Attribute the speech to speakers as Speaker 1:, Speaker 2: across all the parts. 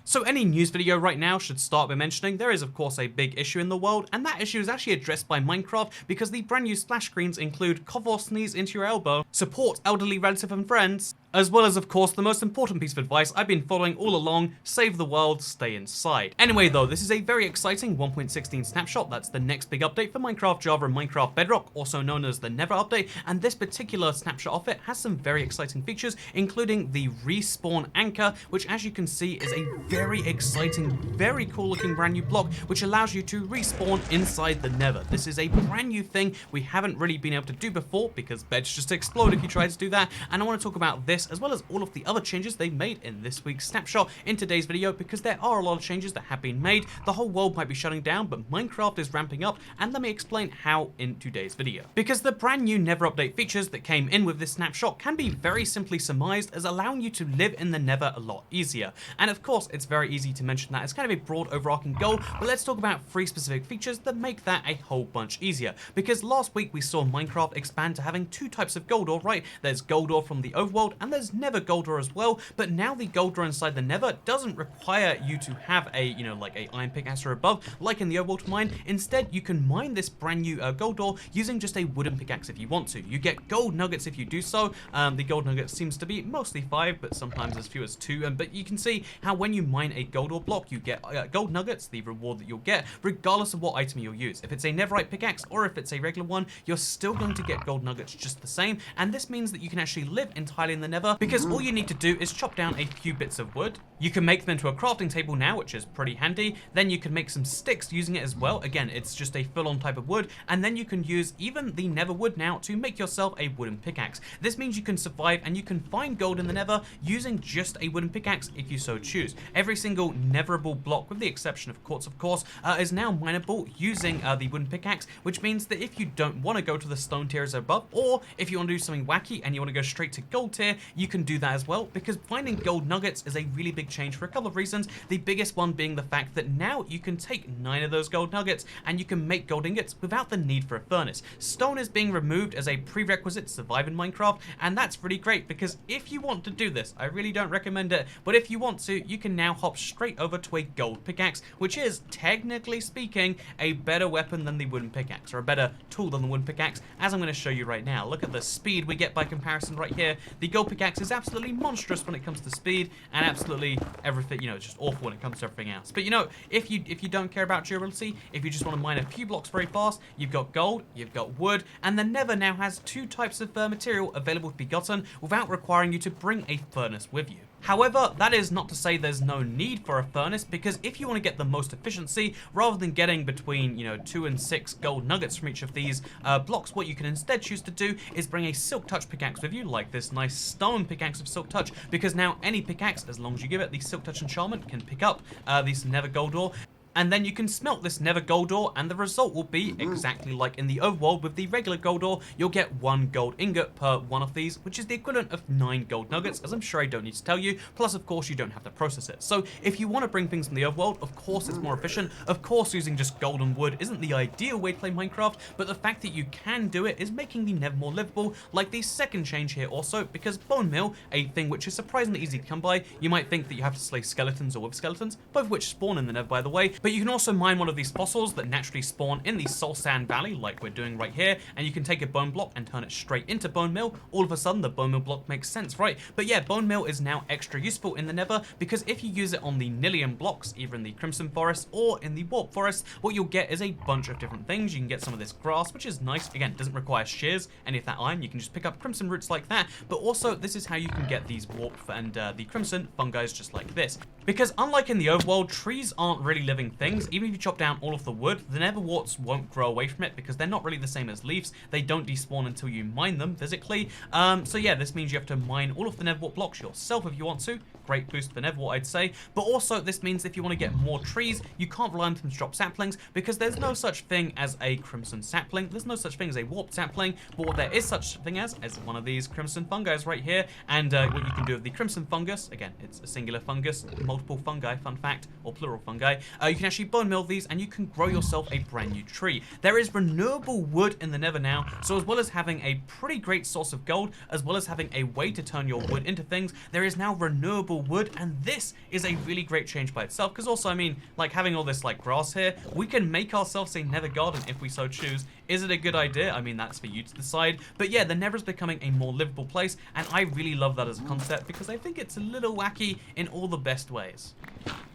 Speaker 1: So any news video right now should start by mentioning there is of course a big issue in the world, and that issue is actually addressed by Minecraft because the brand new splash screens include cough or sneeze into your elbow, support elderly relative and friends, as well as of course the most important piece of advice I've been following all along: save the world, stay inside. Anyway though, this is a very exciting 1.16 snapshot. That's the next big update for Minecraft Java and Minecraft Bedrock, also known as the Nether update, and this particular snapshot of it has some very exciting features, including the respawn anchor, which as you can see is a very exciting, very cool looking brand new block which allows you to respawn inside the Nether. This is a brand new thing we haven't really been able to do before because beds just explode if you try to do that, and I want to talk about this as well as all of the other changes they made in this week's snapshot in today's video, because there are a lot of changes that have been made. The whole world might be shutting down, but Minecraft is ramping up, and let me explain how in today's video. Because the brand new Nether update features that came in with this snapshot can be very simply surmised as allowing you to live in the Nether a lot easier. And of course, it's very easy to mention that as kind of a broad overarching goal, but let's talk about 3 specific features that make that a whole bunch easier. Because last week we saw Minecraft expand to having 2 types of gold ore, right? There's gold ore from the overworld, and there's Nether gold ore as well, but now the gold ore inside the Nether doesn't require you to have a, like a iron pickaxe or above, like in the overworld to mine. Instead, you can mine this brand new gold ore using just a wooden pickaxe if you want to. You get gold nuggets if you do so. The gold nugget seems to be mostly 5, but sometimes as few as 2, but you can see how when you mine a gold ore block, you get gold nuggets, the reward that you'll get, regardless of what item you'll use. If it's a netherite pickaxe or if it's a regular one, you're still going to get gold nuggets just the same, and this means that you can actually live entirely in the Nether, because all you need to do is chop down a few bits of wood. You can make them into a crafting table now, which is pretty handy. Then you can make some sticks using it as well. Again, it's just a full-on type of wood, and then you can use even the Nether wood now to make yourself a wooden pickaxe. This means you can survive and you can find gold in the Nether using just a wooden pickaxe if you so choose. Every single netherable block, with the exception of quartz of course, is now mineable using the wooden pickaxe, which means that if you don't want to go to the stone tiers above, or if you want to do something wacky and you want to go straight to gold tier, you can do that as well, because finding gold nuggets is a really big change for a couple of reasons. The biggest one being the fact that now you can take 9 of those gold nuggets and you can make gold ingots without the need for a furnace. Stone is being removed as a prerequisite to survive in Minecraft, and that's really great, because if you want to do this, I really don't recommend it, but if you want to, you can now hop straight over to a gold pickaxe, which is, technically speaking, a better weapon than the wooden pickaxe, or a better tool than the wooden pickaxe, as I'm going to show you right now. Look at the speed we get by comparison right here. The gold pickaxe is absolutely monstrous when it comes to speed, and absolutely everything, it's just awful when it comes to everything else. But if you don't care about durability, if you just want to mine a few blocks very fast, you've got gold, you've got wood, and the Nether now has 2 types of material available to be gotten without requiring you to bring a furnace with you. However, that is not to say there's no need for a furnace, because if you want to get the most efficiency, rather than getting between 2 and 6 gold nuggets from each of these blocks, what you can instead choose to do is bring a silk touch pickaxe with you, like this nice stone pickaxe of silk touch, because now any pickaxe, as long as you give it the silk touch enchantment, can pick up these Nether gold ore. And then you can smelt this Nether gold ore, and the result will be exactly like in the overworld. With the regular gold ore, you'll get 1 gold ingot per one of these, which is the equivalent of 9 gold nuggets, as I'm sure I don't need to tell you. Plus, of course, you don't have to process it. So if you want to bring things from the overworld, of course it's more efficient. Of course, using just gold and wood isn't the ideal way to play Minecraft, but the fact that you can do it is making the Nether more livable. Like the second change here also, because bone meal, a thing which is surprisingly easy to come by. You might think that you have to slay skeletons or with skeletons, both of which spawn in the Nether, by the way. But you can also mine one of these fossils that naturally spawn in the Soul Sand Valley, like we're doing right here, and you can take a bone block and turn it straight into bone meal. All of a sudden, the bone meal block makes sense, right? But yeah, bone meal is now extra useful in the Nether, because if you use it on the Nillium blocks, either in the Crimson Forest or in the Warp Forest, what you'll get is a bunch of different things. You can get some of this grass, which is nice. Again, doesn't require shears, any of that iron. You can just pick up crimson roots like that. But also, this is how you can get these warp and the crimson fungi just like this. Because unlike in the overworld, trees aren't really living things. Even if you chop down all of the wood, the nether warts won't grow away from it, because they're not really the same as leaves. They don't despawn until you mine them physically. So yeah, this means you have to mine all of the nether wart blocks yourself if you want to. Great boost for nether wart, I'd say. But also, this means if you want to get more trees, you can't rely on them to drop saplings, because there's no such thing as a crimson sapling. There's no such thing as a warped sapling. But what there is such thing as one of these crimson fungi right here. And what you can do with the crimson fungus, again, it's a singular fungus, multiple fungi, fun fact, or plural fungi, you can actually bone meal these and you can grow yourself a brand new tree. There is renewable wood in the Nether now, so as well as having a pretty great source of gold, as well as having a way to turn your wood into things, there is now renewable wood, and this is a really great change by itself, because also, I mean, like having all this like grass here, we can make ourselves a Nether garden if we so choose. Is it a good idea? I mean, that's for you to decide. But yeah, the Nether is becoming a more livable place, and I really love that as a concept because I think it's a little wacky in all the best ways.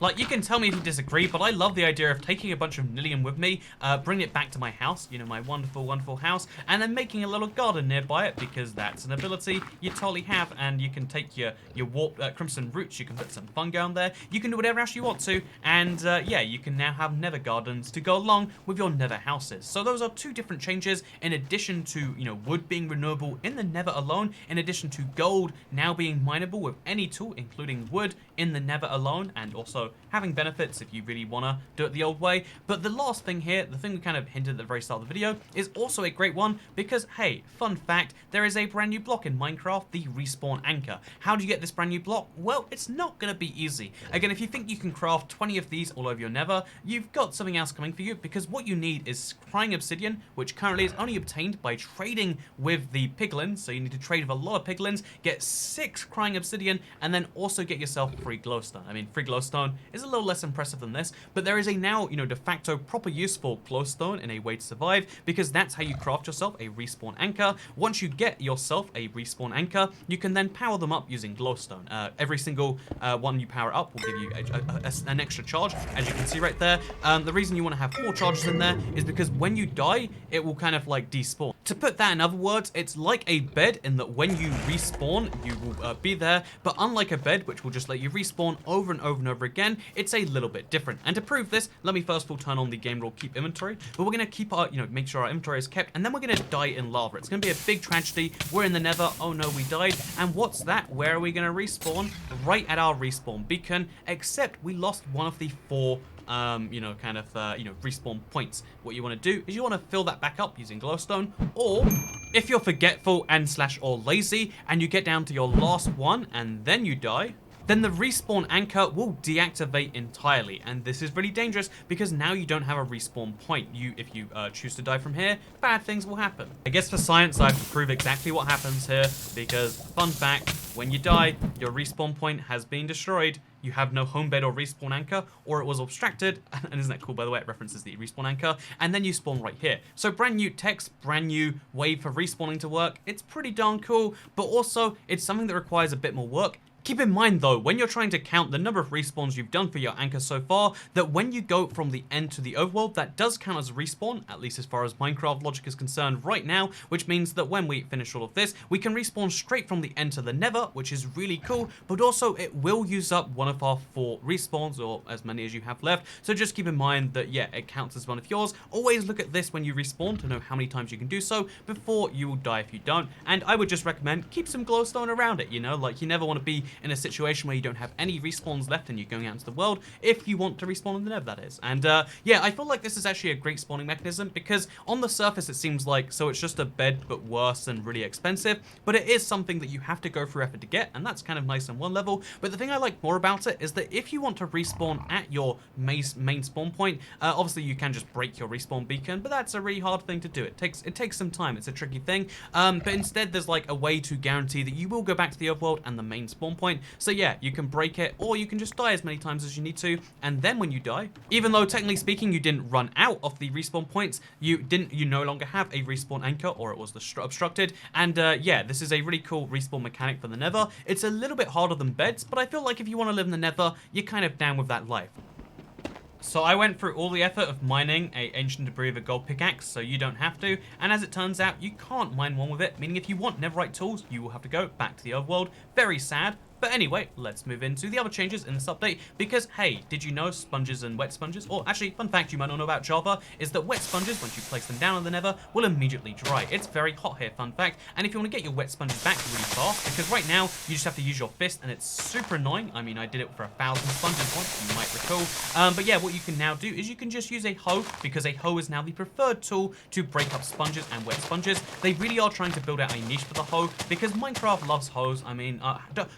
Speaker 1: Like, you can tell me if you disagree, but I love the idea of taking a bunch of Nillium with me, bringing it back to my house, you know, my wonderful, wonderful house, and then making a little garden nearby it, because that's an ability you totally have, and you can take your warp crimson roots, you can put some fungi on there, you can do whatever else you want to, and yeah, you can now have Nether gardens to go along with your Nether houses. So those are two different changes, in addition to, you know, wood being renewable in the Nether alone, in addition to gold now being mineable with any tool, including wood, in the Nether alone, and also having benefits if you really want to do it the old way. But the last thing here, the thing we kind of hinted at the very start of the video, is also a great one because, hey, fun fact, there is a brand new block in Minecraft, the respawn anchor. How do you get this brand new block? Well, it's not going to be easy. Again, if you think you can craft 20 of these all over your Nether, you've got something else coming for you, because what you need is crying obsidian, which currently is only obtained by trading with the piglins. So you need to trade with a lot of piglins, get 6 crying obsidian, and then also get yourself free glowstone. I mean, free glowstone is a little less impressive than this, but there is a now, you know, de facto proper use for glowstone in a way to survive, because that's how you craft yourself a respawn anchor. Once you get yourself a respawn anchor, you can then power them up using glowstone. Every single one you power up will give you an extra charge, as you can see right there. The reason you want to have 4 charges in there is because when you die, it will kind of like despawn. To put that in other words, it's like a bed in that when you respawn, you will be there, but unlike a bed, which will just let you respawn over and over and over again, it's a little bit different. And to prove this, let me first of all turn on the game rule keep inventory, but we're going to keep our, you know, make sure our inventory is kept, and then we're going to die in lava. It's going to be a big tragedy. We're in the Nether. Oh no, we died. And what's that? Where are we going to respawn? Right at our respawn beacon, except we lost one of the 4 you know, kind of, you know, respawn points. What you want to do is you want to fill that back up using glowstone, or if you're forgetful and / or lazy and you get down to your last one and then you die, then the respawn anchor will deactivate entirely, and this is really dangerous because now you don't have a respawn point. If you choose to die from here, bad things will happen. I guess for science I have to prove exactly what happens here, because fun fact, when you die, your respawn point has been destroyed. You have no home bed or respawn anchor, or it was abstracted, and isn't that cool, by the way? It references the respawn anchor, and then you spawn right here. So brand new text, brand new way for respawning to work. It's pretty darn cool, but also it's something that requires a bit more work. Keep in mind though, when you're trying to count the number of respawns you've done for your anchor so far, that when you go from the end to the overworld, that does count as a respawn, at least as far as Minecraft logic is concerned right now, which means that when we finish all of this, we can respawn straight from the end to the Nether, which is really cool, but also it will use up one of our 4 respawns, or as many as you have left, so just keep in mind that, yeah, it counts as one of yours. Always look at this when you respawn to know how many times you can do so before you will die if you don't, and I would just recommend keep some glowstone around it, you know, like you never want to be in a situation where you don't have any respawns left and you're going out into the world, if you want to respawn in the Nether, that is. And yeah, I feel like this is actually a great spawning mechanism, because on the surface it seems like, so it's just a bed but worse and really expensive, but it is something that you have to go through effort to get, and that's kind of nice on one level. But the thing I like more about it is that if you want to respawn at your main spawn point, obviously you can just break your respawn beacon, but that's a really hard thing to do. It takes some time. It's a tricky thing, but instead there's like a way to guarantee that you will go back to the overworld and the main spawn point. So yeah, you can break it, or you can just die as many times as you need to, and then when you die, even though technically speaking you didn't run out of the respawn points, you no longer have a respawn anchor, or it was obstructed. And yeah, this is a really cool respawn mechanic for the Nether. It's a little bit harder than beds, but I feel like if you want to live in the Nether, you're kind of down with that life. So I went through all the effort of mining a ancient debris of a gold pickaxe, so you don't have to, and as it turns out, you can't mine one with it, meaning if you want netherite tools, you will have to go back to the overworld. Very sad. But anyway, let's move into the other changes in this update, because hey, did you know sponges and wet sponges, or actually, fun fact you might not know about Java, is that wet sponges, once you place them down in the Nether, will immediately dry. It's very hot here, fun fact, and if you want to get your wet sponges back really fast, because right now, you just have to use your fist, and it's super annoying. I mean, I did it for 1,000 sponges once, you might recall. cool. But yeah, what you can now do is you can just use a hoe, because a hoe is now the preferred tool to break up sponges and wet sponges. They really are trying to build out a niche for the hoe, because Minecraft loves hoes. I mean,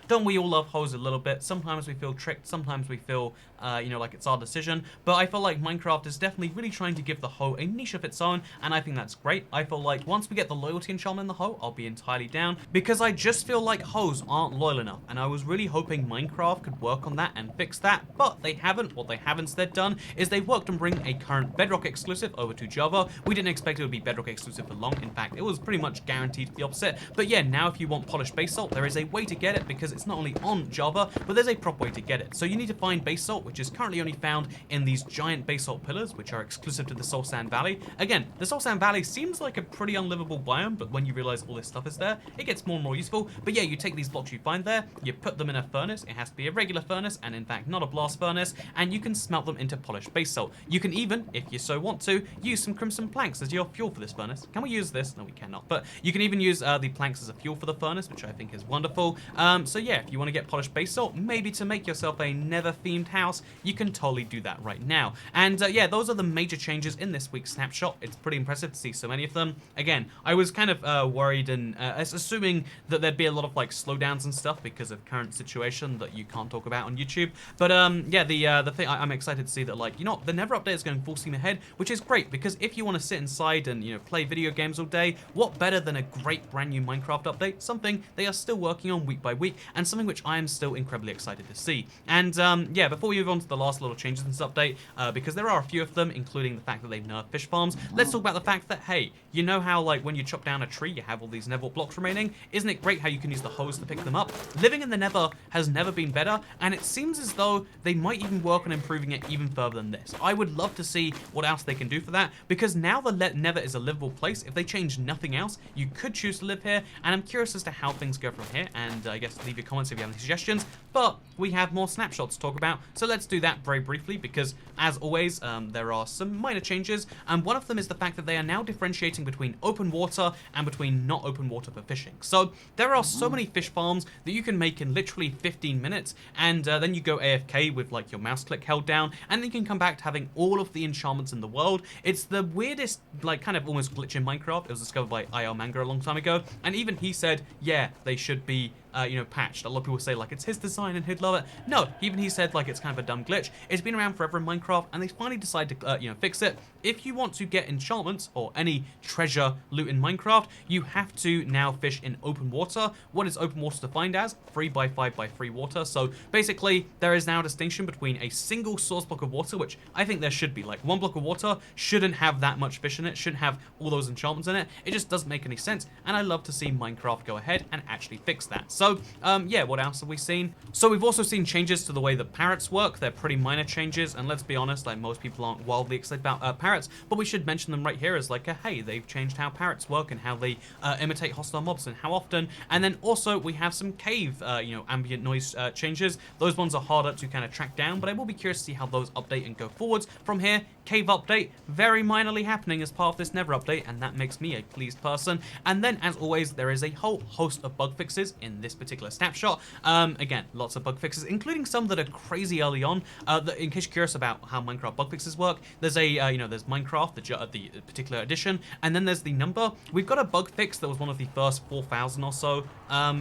Speaker 1: don't we all love hoes a little bit? Sometimes we feel tricked, sometimes we feel, you know, like it's our decision. But I feel like Minecraft is definitely really trying to give the hoe a niche of its own, and I think that's great. I feel like once we get the loyalty enchantment in the hoe, I'll be entirely down, because I just feel like hoes aren't loyal enough, and I was really hoping Minecraft could work on that and fix that, but they haven't. What they have instead done is they've worked on bringing a current bedrock exclusive over to Java. We didn't expect it would be bedrock exclusive for long. In fact, it was pretty much guaranteed the opposite. But yeah, now if you want polished basalt, there is a way to get it, because it's not only on Java, but there's a proper way to get it. So you need to find basalt, which is currently only found in these giant basalt pillars, which are exclusive to the Soul Sand Valley. Again, the Soul Sand Valley seems like a pretty unlivable biome, but when you realize all this stuff is there, it gets more and more useful. But yeah, you take these blocks you find there, you put them in a furnace. It has to be a regular furnace, and in fact not a blast furnace, and you can smelt them into polished basalt. You can even, if you so want to, use some crimson planks as your fuel for this furnace. Can we use this? No, we cannot. But you can even use the planks as a fuel for the furnace, which I think is wonderful. So yeah, if you want to get polished basalt, maybe to make yourself a Nether themed house, you can totally do that right now. And yeah, those are the major changes in this week's snapshot. It's pretty impressive to see so many of them. Again, I was kind of worried and assuming that there'd be a lot of like slowdowns and stuff because of current situation that you can't talk about on YouTube. But yeah, the thing I'm excited to see that, like, you know, the Nether update is going full steam ahead, which is great, because if you want to sit inside and, you know, play video games all day, what better than a great brand new Minecraft update? Something they are still working on week by week, and something which I am still incredibly excited to see. And yeah, before we move on to the last little changes in this update, because there are a few of them, including the fact that they've nerfed fish farms, let's talk about the fact that, hey, you know how like when you chop down a tree, you have all these Nether blocks remaining? Isn't it great how you can use the hose to pick them up? Living in the Nether has never been better, and it seems as though they might even work on improving it even further than this. I would love to see what else they can do for that, because now the Nether is a livable place. If they change nothing else, you could choose to live here, and I'm curious as to how things go from here, and I guess leave your comments if you have any suggestions. But we have more snapshots to talk about, so let's do that very briefly, because as always, there are some minor changes, and one of them is the fact that they are now differentiating between open water and between not open water for fishing. So there are so many fish farms that you can make in literally 15 minutes, and then you go AFK with like your mouse click held down, and then you can come back to having all of the enchantments in the world. It's the weirdest, like, kind of almost glitch in Minecraft. It was discovered by IL Manga a long time ago, and even he said, yeah, they should be you know, patched. A lot of people say like it's his design and he'd love it. No, even he said like it's kind of a dumb glitch. It's been around forever in Minecraft, and they finally decided to you know, fix it. If you want to get enchantments or any treasure loot in Minecraft, you have to now fish in open water. What is open water defined as? 3 by 5 by 3 water. So basically there is now a distinction between a single source block of water, which I think there should be. Like one block of water shouldn't have that much fish in it, shouldn't have all those enchantments in it. It just doesn't make any sense, and I love to see Minecraft go ahead and actually fix that. So yeah, what else have we seen? So we've also seen changes to the way that parrots work. They're pretty minor changes, and let's be honest, like most people aren't wildly excited about parrots, but we should mention them right here as like hey, they've changed how parrots work and how they imitate hostile mobs and how often. And then also we have some cave you know, ambient noise changes. Those ones are harder to kind of track down, but I will be curious to see how those update and go forwards from here. Cave update, very minorly happening as part of this Nether update, and that makes me a pleased person. And then, as always, there is a whole host of bug fixes in this particular snapshot. Again, lots of bug fixes, including some that are crazy early on. That, in case you're curious about how Minecraft bug fixes work, there's a you know, there's Minecraft, the particular edition, and then there's the number. We've got a bug fix that was one of the first 4,000 or so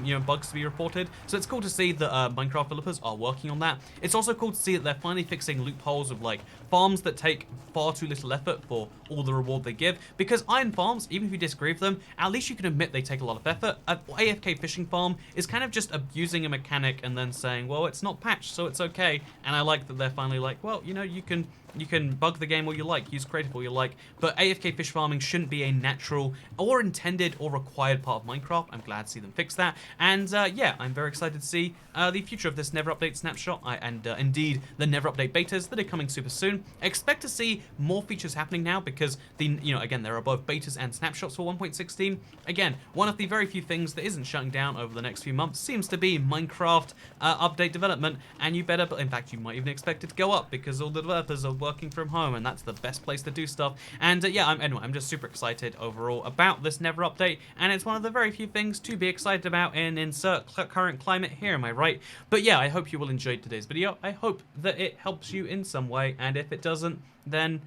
Speaker 1: you know, bugs to be reported. So it's cool to see that Minecraft developers are working on that. It's also cool to see that they're finally fixing loopholes of like farms that take far too little effort for all the reward they give, because iron farms, even if you disagree with them, at least you can admit they take a lot of effort. An AFK fishing farm is kind of just abusing a mechanic and then saying, well, it's not patched, so it's okay. And I like that they're finally like, well, you know, you can bug the game all you like, use creative all you like, but AFK fish farming shouldn't be a natural or intended or required part of Minecraft. I'm glad to see them fix that, and yeah, I'm very excited to see the future of this Nether update snapshot, and indeed the Nether update betas that are coming super soon. Expect to see more features happening now, because you know, again, there are both betas and snapshots for 1.16. Again, one of the very few things that isn't shutting down over the next few months seems to be Minecraft update development, and you better, in fact, you might even expect it to go up, because all the developers are working from home, and that's the best place to do stuff. And yeah, anyway, I'm just super excited overall about this Nether update, and it's one of the very few things to be excited about in insert current climate here, am I right? But yeah, I hope you will enjoy today's video. I hope that it helps you in some way, and if it doesn't, then